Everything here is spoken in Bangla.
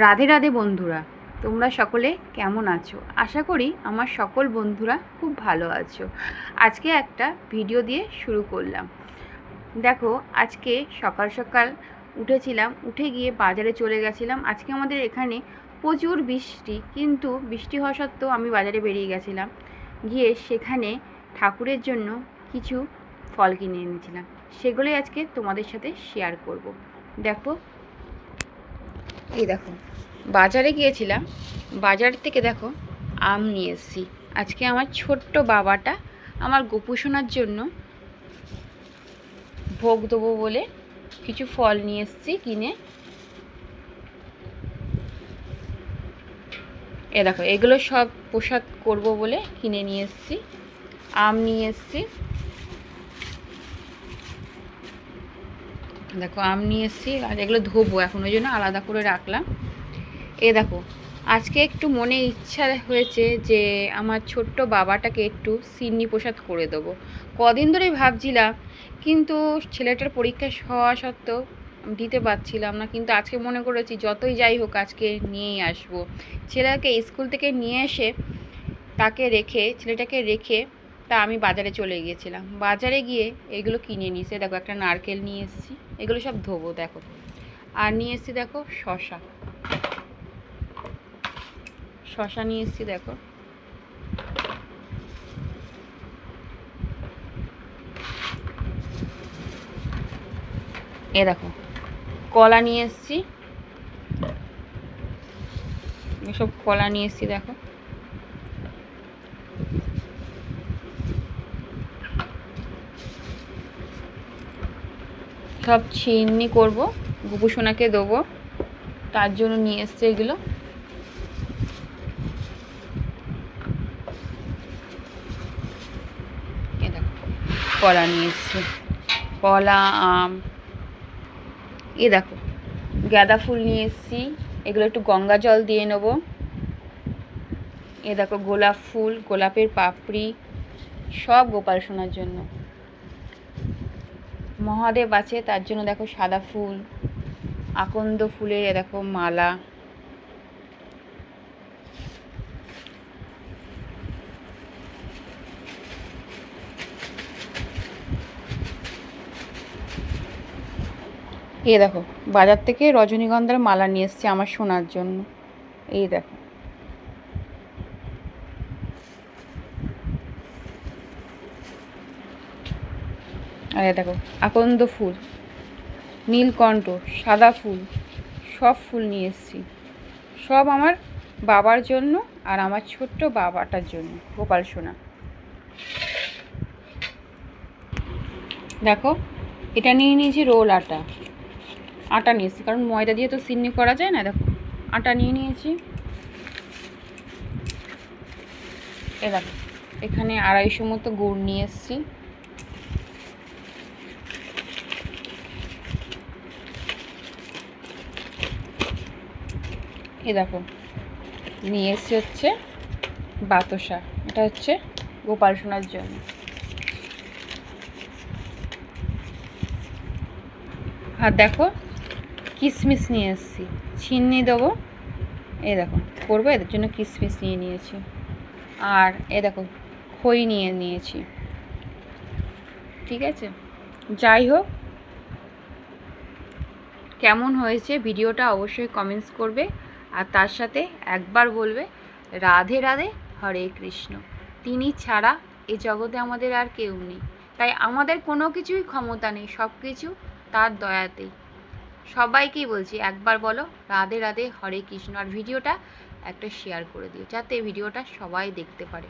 রাধে রাধে বন্ধুরা, তোমরা সকলে কেমন আছো? আশা করি আমার সকল বন্ধুরা খুব ভালো আছো। আজকে একটা ভিডিও দিয়ে শুরু করলাম। দেখো, আজকে সকাল সকাল উঠেছিলাম, উঠে গিয়ে বাজারে চলে গেছিলাম। আজকে আমাদের এখানে প্রচুর বৃষ্টি, কিন্তু বৃষ্টি হওয়া সত্ত্বেও আমি বাজারে বেরিয়ে গেছিলাম। গিয়ে সেখানে ঠাকুরের জন্য কিছু ফল কিনে এনেছিলাম, সেগুলোই আজকে তোমাদের সাথে শেয়ার করব। দেখো, এই দেখো, বাজারে গিয়েছিলাম, বাজার থেকে দেখো আম নিয়ে এসেছি। আজকে আমার ছোট্ট বাবাটা আমার গোপুসোনার জন্য ভোগ দেবো বলে কিছু ফল নিয়ে এসেছি কিনে। এ দেখো, এগুলো সব প্রসাদ করব বলে কিনে নিয়ে এসেছি। আম নিয়ে এসেছি, দেখো আম নিয়ে এসেছি, আর এগুলো ধোবো এখন, ওই জন্য আলাদা করে রাখলাম। এ দেখো, আজকে একটু মনে ইচ্ছা হয়েছে যে আমার ছোট্ট বাবাটাকে একটু সিন্নি প্রসাদ করে দেবো। কদিন ধরেই ভাবছিলাম, কিন্তু ছেলেটার পরীক্ষা হওয়া সত্ত্বেও দিতে পারছিলাম না। কিন্তু আজকে মনে করেছি যতই যাই হোক আজকে নিয়েই আসবো। ছেলেকে স্কুল থেকে নিয়ে এসে ছেলেটাকে রেখে আমি বাজারে চলে গিয়েছিলাম। বাজারে গিয়ে এগুলো কিনে নিয়েছে। দেখো, একটা নারকেল নিয়ে এসেছি, এগুলো সব ধোবো। দেখো, আর নিয়ে এসেছি দেখো শশা নিয়ে এসেছি। দেখো, এ দেখো, কলা নিয়ে এসেছি, এসব কলা নিয়ে এসেছি। দেখো, সব চিনি করব, গোপুসোনাকে দেবো, তার জন্য নিয়ে এসছে এগুলো। এ দেখো, কলা নিয়ে এসছি, কলা, আম। এ দেখো, গাঁদা ফুল নিয়ে এসছি, এগুলো একটু গঙ্গা জল দিয়ে নেব। এ দেখো, গোলাপ ফুল, গোলাপের পাপড়ি, সব গোপাল সোনার জন্য। মহাদেব আছে, তার জন্য দেখো সাদা ফুল, আকন্দ ফুলের এ দেখো মালা। এই দেখো, বাজার থেকে রজনীগন্ধার মালা নিয়ে এসেছি আমার সোনার জন্য। এই দেখো, আর এই দেখো আকন্দ ফুল, নীলকণ্ঠ, সাদা ফুল, সব ফুল নিয়ে এসেছি। সব আমার বাবার জন্য আর আমার ছোট্ট বাবাটার জন্য, গোপাল সোনা। দেখো, এটা নিয়ে নিয়েছি রোল আটা নিয়েছি, কারণ ময়দা দিয়ে তো সিন্নি করা যায় না। দেখো, আটা নিয়ে নিয়েছি। এ দেখো, এখানে 250 মতো গুড় নিয়ে এসেছি। এ দেখো, নিয়ে এসেছি হচ্ছে বাতাসা, এটা হচ্ছে গোপাল সোনার জন্য। আর দেখো, কিশমিশ নিয়ে এসেছি, চিনি দেবো। এই দেখো, করবো, এদের জন্য কিশমিশ নিয়ে নিয়েছি। আর এ দেখো, খই নিয়ে নিয়েছি। ঠিক আছে, যাই হোক, কেমন হয়েছে ভিডিওটা অবশ্যই কমেন্টস করবে। আর তার সাথে একবার বলবে রাধে রাধে, হরে কৃষ্ণ। তিনি ছাড়া এই জগতে আমাদের আর কেউ নেই, তাই আমাদের কোনো কিছুই ক্ষমতা নেই, সব কিছু তার দয়াতেই। সবাইকেই বলছি একবার বলো রাধে রাধে, হরে কৃষ্ণ। আর ভিডিওটা একটা শেয়ার করে দিও, যাতে ভিডিওটা সবাই দেখতে পারে।